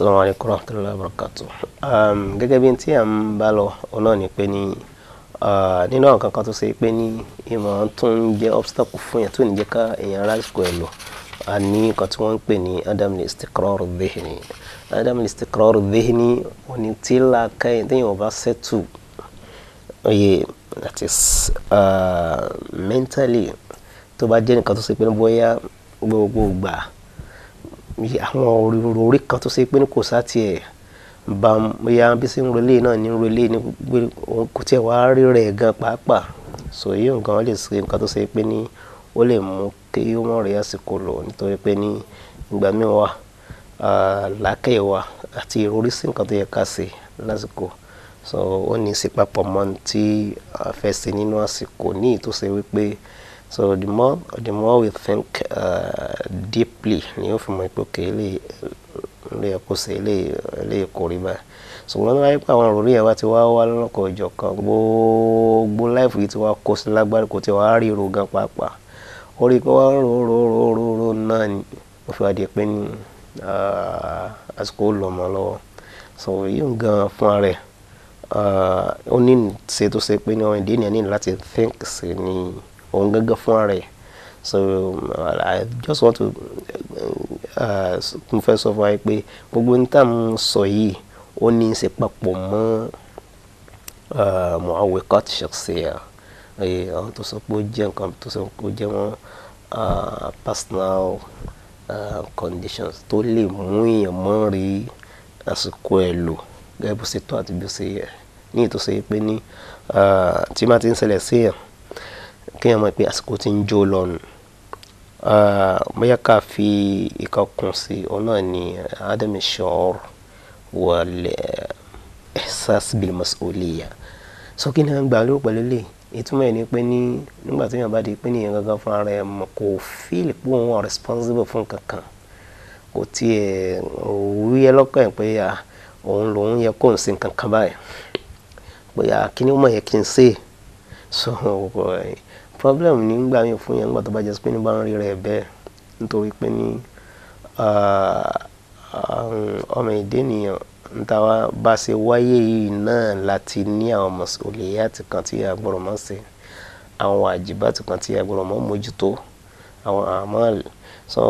Assalamu alaikum warahmatullahi wabarakatuh. Gẹ́gẹ́ bí tí à ń bá lọ ọ̀nà ni pé ní nínú àwọn kankan tó ṣe pé ní ìmọ̀ tó ń jẹ́ obstacle fún yẹn tó ní jẹ́ ká èèyàn lásìkò ẹ̀ lọ a ní nǹkan tí wọ́n ń pè ní adam al-istiqrar al-dhihni. Adam al-istiqrar al-dhihni òní tí làákàyè téèyàn bá settle oye that is mentally tó bá jẹ́ nǹkan tó ṣe pé ní bóyá gbogbo gbà àwọn orí kan tó ṣe pé ní kò sá tiẹ̀ bá bóyá bí sí ń relé náà ní relé ní kò tiẹ̀ wá rí rẹ̀ gan pàápàá so yìí nǹkan lè ṣe nǹkan tó ṣe pé ní ó lè mú kí ó mọ̀ rí àsìkò lọ nítorí pé ní ìgbà míì wà làákàyè wa àti ìròrí sí nǹkan tó yẹ ká ṣe lásìkò so ó ní í ṣe papọ̀ mọ́ tí a fẹ́ ṣe nínú àsìkò ní ìtòsí wípé so the more we think deeply ni ó fi mọ̀ pé okay ilé ẹ̀kọ́ ṣe ilé ẹ̀kọ́ rí báyìí so wọ́n náà wípé àwọn ìròrí ẹ̀ wá ti wá lọ́kọ̀ ìjọ kan gbogbo life yìí ti wá kó sí lágbára kò tí wá rí ro gan pàápàá orí kó wá ro náà ni ó fi wá di pé ní àsìkò lọ mọ́ lọ́wọ́ so yìí gan fún ara ẹ̀ ó ní ṣe tó ṣe pé ní ọmọ ìdí ènìyàn ní láti think sí ní òun gẹ́gẹ́ fún ara ẹ̀ so I just want to confess of why pé gbogbo ní tá à ń sọ yìí ó ní í ṣe papọ̀ mọ́ mu'awwiqat shakhsiyya àwọn tó sọ pé ó jẹ́ nǹkan tó sọ pé ó jẹ́ wọn personal conditions tó lè mú èèyàn mọ́ rí àsìkò ẹ̀ lò gẹ́gẹ́ bó ṣe tó àti bí ó ṣe yẹ ní ìtòsí pé ní tí má ti ń ṣẹlẹ̀ sí èèyàn kí èèyàn mọ̀ pé àsìkò ti ń jó lọ́nu bóyá ká fi ìkọkùn sí ọ̀nà ní adam ash-shu'ur wal ihsas bil mas'uliyya so kí ni à ń gbà lérò pẹ̀lú lè ìtumọ̀ ẹ̀ ni pé ní nígbà tí èèyàn bá di pé ní èèyàn gangan fún ara ẹ̀ mọ̀ kò feel pé òun wà responsible fún kankan kò tiẹ̀ wí ẹ lọ́kàn ẹ̀ pé òun lòun yẹ kó ń ṣe nǹkan kan báyìí bóyá kí ni ó mọ̀ yẹ kí n ṣe so problem ní gbà mí fún yẹn nígbà tó bá jẹ́ pé ní bá ń rí rẹ̀ bẹ́ẹ̀ nítorí pé ní ọmọ ìdí ènìyàn níta bá ṣe wáyé yìí náà láti ní àwọn mas'uliyat kan tí a gbọ́dọ̀ máa ṣe àwọn wajibat kan tí a gbọ́dọ̀ máa mójútó àwọn amal so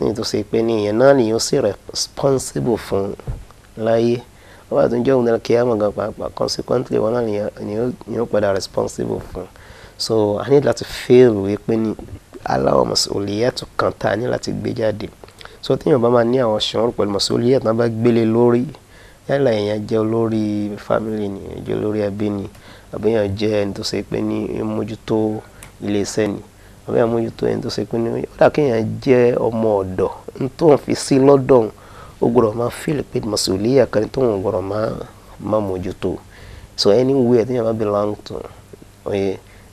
ní tó ṣe pé ní ìyẹn náà ni yóò ṣe responsible fún láyé wọ́n bá tún jẹ́ òun kí á mọ̀ gan pàápàá consequently wọn náà ni yóò padà responsible fún so a ní láti feel wípé ní aláwọ̀ mas'uliyat kan tá a ní láti gbé jáde so tíyàn bá máa ní àwọn ṣòro pẹ̀lú mas'uliyat náà bá gbélé lórí yálà èèyàn jẹ́ olórí family ni jẹ́ olórí ẹbí ni àbí èèyàn jẹ́ ẹni tó ṣe pé ní mójútó iléeṣẹ́ ni àbí èèyàn mójútó ẹni tó ṣe pé ní ó dà kéèyàn jẹ́ ọmọ ọ̀dọ̀ tó ń fi sí lọ́dọ̀ ó gbọ́dọ̀ máa feel pé mas'uliyat kan tó ń gbọ́dọ̀ máa mójútó so anywhere tíyàn bá belong to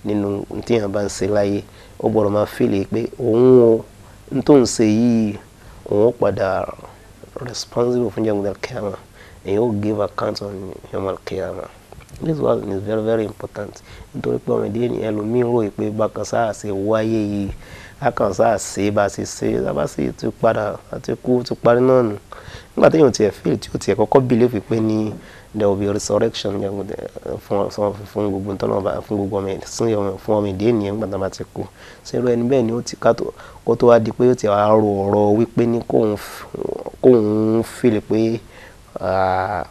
nínú tíyàn bá ń ṣe láyé ó gbọ́dọ̀ máa feel pé òun o tó ń ṣe yìí òun padà responsible fún jẹ́ al-qiyamah and you give account on Yawm al-Qiyamah. This one is very very important nítorí pé ọmọ ìdí ènìyàn ẹlòmíín rò pé bákan sáà ṣe wáyé yìí bákan sáà ṣe bá ṣe ṣe bá ṣe ti padà àti kú ti parí náà nù nígbà tí èèyàn tiẹ̀ feel tí ó tiẹ̀ kọ́kọ́ believe pé ní there will be resurrection fún gbogbo ntọ́nà fún gbogbo fún ọmọ ìdí ènìyàn nígbà tí wọ́n bá ti kú ṣerú ẹni bẹ́ẹ̀ ni ó ti kó tó wá di pé ó ti wá ro ọ̀rọ̀ wípé ní kóun feel pé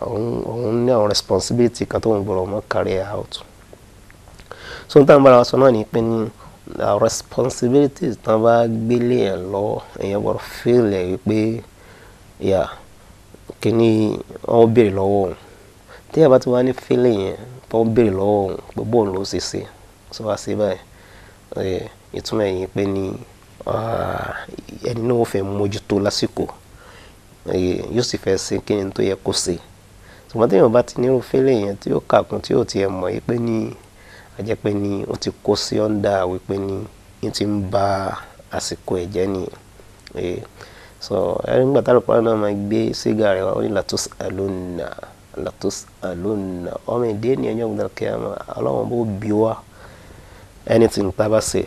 òun ní àwọn responsibility kan tó ń gbọ́dọ̀ mọ́ carry out so n táwọn bára wa sọ náà ni pé ní responsibilities tán bá gbélé ẹ̀ lọ èèyàn gbọ́dọ̀ feel ẹ̀ wípé kíní wọ́n béèrè lọ́wọ́ òun tí ẹ bá ti wá ní feeling yẹn tó ń béèrè lọ́wọ́ òun gbogbo òun ló ṣe so wá sí báyìí ìtumọ̀ ẹ̀yìn pé ní ẹni náà ó fẹ́ mójútó lásìkò yóò sì fẹ́ ṣe kí ni tó yẹ kó ṣe ṣùgbọ́n tí èèyàn bá ti nírú feeling yẹn tí ó kàkún tí ó tiẹ̀ mọ̀ yìí pé ní àjẹ́ pé ní ó ti kó sí ọ́ndà wípé ní ti ń ba àsìkò ẹ̀ jẹ́ ni so ẹni nígbà tá lópa náà máa gbé sígá rẹ̀ wá ó ní latus'alunna ọmọ ìdí ènìyàn yóò gbọdọ̀ kí ọlọ́run bó bí wá anything tá a bá ṣe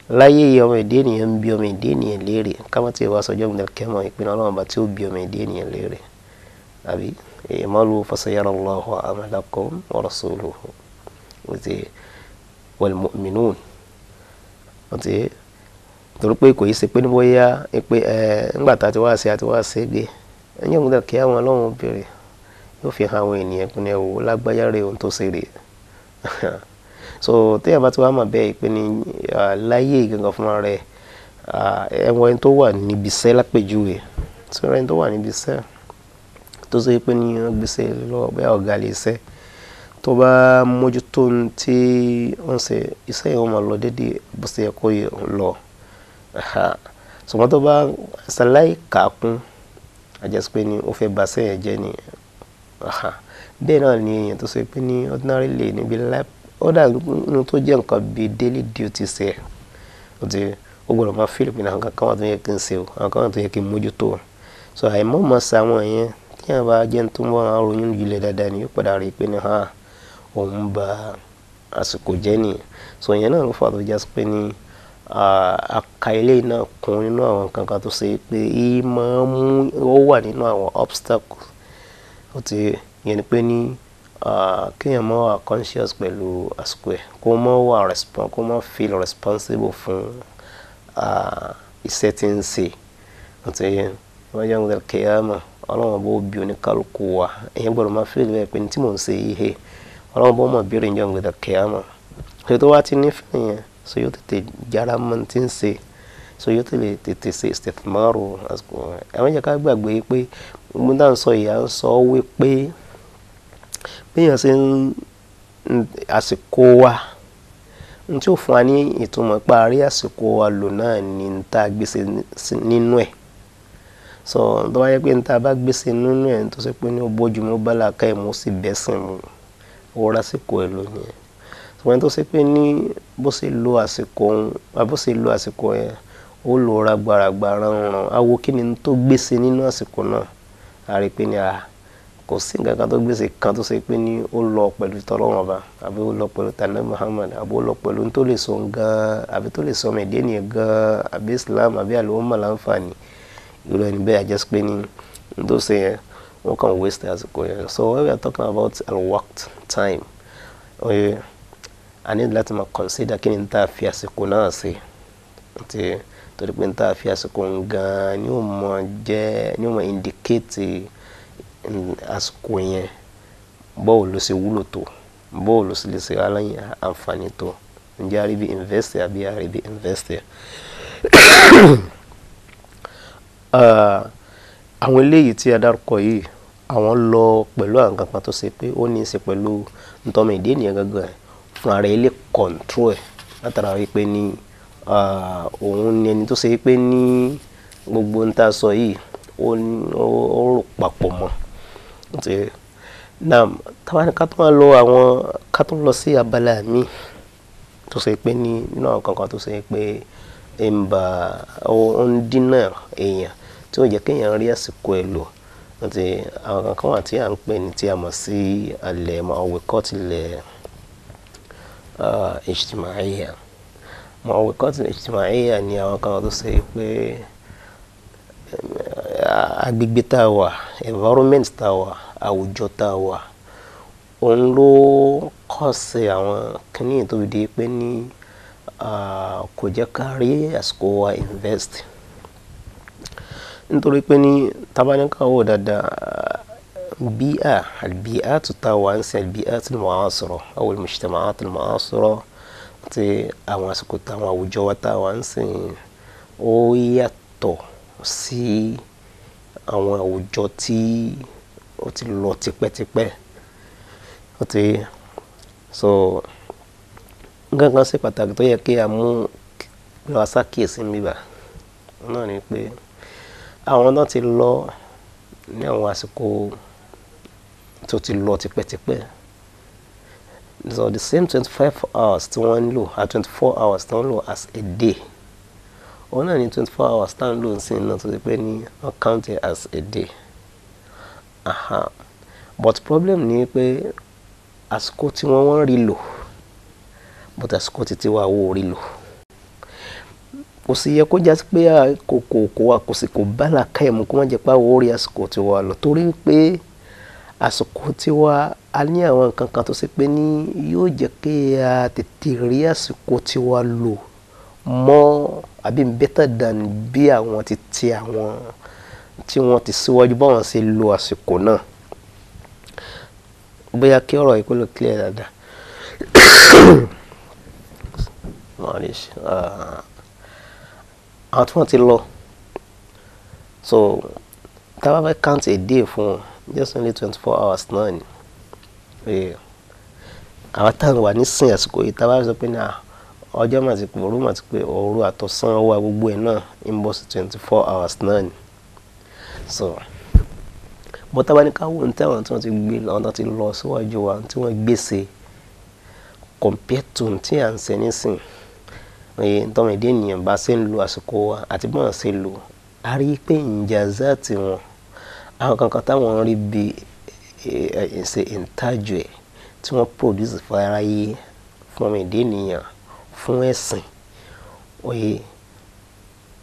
láyé yìí ọmọ èdè ènìyàn ń bi ọmọ èdè ènìyàn léèrè ká má ti wá sọjọ́ gbọdọ̀ kẹ́mọ̀ ìpinnu Ọlọ́run bá tí ó bi ọmọ èdè ènìyàn léèrè àbí i'malu fasayara Allahu amalakum wa rasuluhu wal mu'minun torí pé kò yí ṣe pé ní bóyá pé ńgbà tá a ti wá sí gbé ẹ̀yìn gbọdọ̀ kí àwọn Ọlọ́run béèrè yóò fi hàn àwọn ènìyàn pé ní ẹ̀wò lágbájá rẹ̀ ohun tó ṣe rè so téèyàn bá ti wá mọ̀ bẹ́ẹ̀ pé ní láyé gangan fúnra rẹ̀ ẹ̀wọ̀n ẹni tó wà níbi iṣẹ́ lápèjúwe tí ẹni tó wà níbi iṣẹ́ tó ṣe pé ní wọ́n gbèsè lọ bẹ́ẹ̀ ọ̀gá lè ṣẹ́ tó bá mójútó tí wọ́n ṣe iṣẹ́ yẹn wọ́n máa lọ déédéé bó ṣe yẹ kó lọ ṣùgbọ́n tó bá ṣàlàyé kàákún àjẹsí pé ní ó fẹ́ bà sẹ́yìn jẹ́ ni bẹ́ẹ̀ náà ni èèyàn tó ṣe pé ní ordinary lè níbi life ó dà nínú tó jẹ́ nǹkan bíi daily duty ṣe ó gbọ́dọ̀ máa feel pé àwọn kan wà tó yẹ kí n ṣe o àwọn kan wà tó yẹ kí n mójútó so àìmọ́ mọ̀ sí àwọn yẹn tí wọ́n bá jẹ́ tó mọ́ àwọn ròyìn jùlẹ̀ dáadáa ni yóò padà rí i pé ní òun bà àsìkò jẹ́ nìyẹn so ìyẹn náà ló fà tó jẹ́ pé ní aka ilé náà kún nínú àwọn kankan tó ṣe pé máa mú ó wà nínú àwọn obstacles yẹn ni pé ní kéèyàn máa wà conscious pẹ̀lú àsìkò ẹ̀ kó máa feel responsible fún iṣẹ́ tí ń ṣe wọ́n yẹ ń kíyámà Ọlọ́run bó bí oníkálukú wa èyàn gbọ́dọ̀ máa feel bẹ́ẹ̀ pé ní tí mò ń ṣe yìí Ọlọ́run bó mọ̀ bíire ìjọ ń kíyámà ṣe tó wá ti nífẹ̀ẹ́ yẹn so yóò tètè jára mọ́ tí ń ṣe so yóò tètè ṣe istithmaru àsìkò àwọn jẹ́ ká gbàgbé pé mo dá ń sọ ìyá ń sọ wípé béèyàn ṣe ń àsìkò wa n tí ó fún wa ní ìtumọ̀ parí àsìkò wa lò náà ni n ta gbèsè nínú ẹ̀ so tó wáyé pé n ta bá gbèsè nínú ẹ̀ tó ṣe pé ní ó bójúmọ́ bá làákà ẹ̀ mú sí bẹ́sìn mu ó ra àsìkò ẹ̀ lò nìyẹn ṣùgbọ́n tó ṣe pé ní bó ṣe lo àsìkò yẹn ó lò ragbàràgbà ránran awo kí ni tó gbèsè nínú àsìkò náà a rí pé ní kò sí nǹkan kan tó gbèsè kan tó ṣe pé ní ó lọ pẹ̀lú tọ́lọ́run ọba àbí ó lọ pẹ̀lú tànà Muhammad àbí ó lọ pẹ̀lú tó lè sọ gan àbí tó lè sọ ọmọ ẹ̀dẹ́ nìyẹn gan àbí Islam àbí àlùmọ́ láǹfààní irú ẹni bẹ́ẹ̀ àjẹsí pé ní tó ṣe yẹn wọ́n kàn waste àsìkò yẹn so when we are talking about al-waqt time a need láti máa consider kí ni tá a fi àsìkò náà ṣe torí pé tá a fi àsìkò gan ni ó mọ indicate àsìkò yẹn bọ́ọ̀ ló ṣe wúlò tó bọ́ọ̀ ló sì lè ṣe aláyìn àǹfààní tó ǹjẹ́ àríbi investor àbí àríbi investor. àwọn eléyìí tí a dárúkọ yìí àwọn lọ pẹ̀lú àwọn kankan tó ṣe pé ó ní í ṣe pẹ̀lú ntọ́mọ ìdí ènìyàn gangan fún ara ilé control ẹ̀ látara wípé ní òun ni ẹni tó ṣe pé ní gbogbo ń tá a sọ yìí ó rò papọ̀ mọ́ náà táwọn ká tó máa lọ àwọn ká tó lọ sí abala mi tó ṣe pé ní nínú àwọn kankan tó ṣe pé ó ń dínà èèyàn tí ó jẹ́ kéèyàn rí àsìkò ẹ̀ lò àwọn kankan wà tí à ń pè ní tí a mọ̀ sí alẹ́ mu'awwiqat ijtima'iyya mu'awwiqat ijtima'iyya ni àwọn kan tó ṣe pé agbègbè tá a wà environment tá a wà àwùjọ tá a wà òun ló kọ́ sí àwọn kìnìún tó di pé ní kò jẹ́ ká rí àsìkò wa invest nítorí pé ní tabaníkà wò dáadáa البيئات تتوانس البيئات المعاصرة أو المجتمعات المعاصرة àwọn àsìkò táwọn àwùjọ wa táwọn ń sìn ó yàtọ̀ sí àwọn àwùjọ tí ó ti lọ tipẹ́tipẹ́ so gangan ṣe pàtàkì tó yẹ kí a mú lọ ṣàkíyèsí níbà náà ni pé àwọn náà ti lọ ní àwọn àsìkò tó ti lọ tipẹ́tipẹ́ so the same 25 hours tí wọ́n ń lò 24 hours tí wọ́n ń lò as a day òun náà ní 24 hours tí wọ́n ń lò sí iná tó ti pé ní wọ́n count it as a day but problem ni pé àsìkò tí wọ́n rí lò but àsìkò títí wà wò rí lò kò sí yẹ kó jásí pé kò sì kò bá làákàyè mu kó má jẹ́ pé àwọn orí àsìkò tiwa lọ torí pé àsìkò tiwa a ní àwọn nǹkan kan tó ṣe pé ní yóò jẹ́ kí a tètè rí àsìkò tiwa lò mọ́ àbí better than bí àwọn tí wọ́n ti síwájú báwọn ṣe lo àsìkò náà. Bóyá kí ọ̀rọ̀ yìí kó lè clear dáadáa. Àwọn tí wọ́n ti lọ, so tá bá fẹ́ count a day fún wọn just only 24 hours náà ni. Àwọn táwọn wà nísìnyí àsìkò yìí tá bá sọ pé ní ọjọ́ mà ti pé òru àtọ̀sán wà gbogbo ẹ̀ náà ń bọ̀ sí 24 hours náà ni. So bó tá bá ní ká wò ní táwọn tí wọ́n ti gbé àwọn tó ti lọ síwájú wa tí wọ́n gbèsè compare to tí à ń ṣe nísìn tọ́mọ ìdí ènìyàn bá ṣe ń lo àsìkò wa àti bọ́n ṣe lò a rí pé ìjàzá tí wọn àwọn kankan táwọn rí bí ṣe ìtajú ẹ̀ tí wọ́n produce fún aráyé fún ọmọ ìdí ènìyàn fún ẹ̀sìn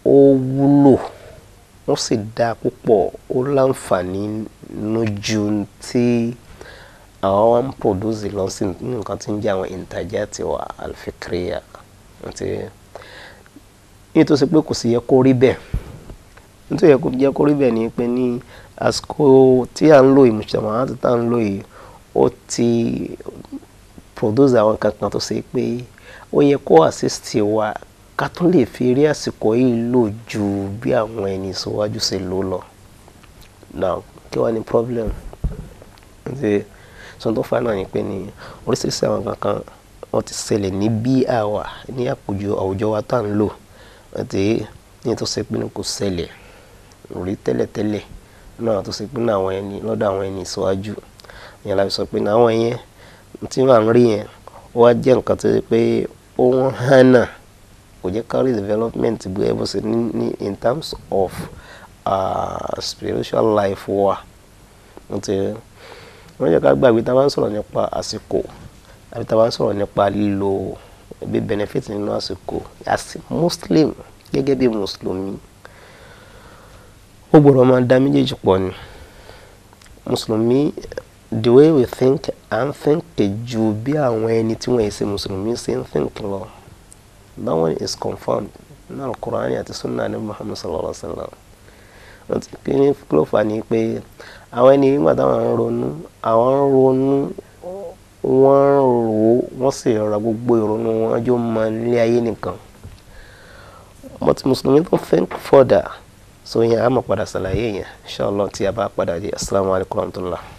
ó wúlò wọ́n sì dá púpọ̀ ó láǹfààní lójú tí àwọn wọn produce lọ sí nǹkan tí ń jẹ́ àwọn ìtajà tiwa alfikriya ní tó ṣe pé kò sì yẹ kó rí bẹ́ẹ̀ nítorí yẹ kó rí bẹ́ẹ̀ ni pé ní àsìkò tí à ń lò ìmùsùlùmí àti tá à ń lò yìí ó ti produce àwọn kankan tó ṣe pé ó yẹ kó assist wa ká tún lè fi rí àsìkò yìí lò ju bí àwọn ẹni síwájú ṣe lò lọ. Now kí wá ní problem sọ tó fà náà ni pé ní oríṣiríṣi àwọn kankan wọ́n ti ṣẹlẹ̀ ní bí àwa ní àwùjọ wa tá à ń lò ní tó ṣe pé ní kò ṣẹlẹ̀ rí tẹ́lẹ̀tẹ́lẹ̀ náà tó ṣe pé ní àwọn ẹni lọ́dọ̀ àwọn ẹni síwájú ìyẹn láti sọ pé ní àwọn yẹn tí wọ́n à ń rí yẹn ó wá jẹ́ nǹkan tó ṣe pé ó wọ́n hàn náà kò jẹ́ kárí development bí ẹ bó ṣe ní in terms of spiritual life wa wọ́n jẹ́ ká gbàgbé tá a bá ń sọ̀rọ̀ nípa àsìkò àbí tá a bá ń sọ̀rọ̀ nípa lílo bí benefit nínú àsìkò as Muslim gẹ́gẹ́ bí mùsùlùmí ó gbọ́dọ̀ máa dá méjèèjì pọ̀ ni. Mùsùlùmí the way we think and think ju bí àwọn ẹni tí wọ́n ṣe mùsùlùmí ṣe ń think lọ. That one is confirmed in Al-Quran àti Sunnah ní Muhammad sallallahu alaihi wasallam. Kí ni kí ló fà ní pé àwọn ẹni nígbà táwọn ń ronú wọ́n sì rọra gbogbo ìrònú wọn jọ mọ ilé ayé nìkan. But Mùsùlùmí don't think further. So yẹn a máa padà ṣàlàyé yẹn inshallah tí a bá padà dé. Assalamu alaikum warahmatullah.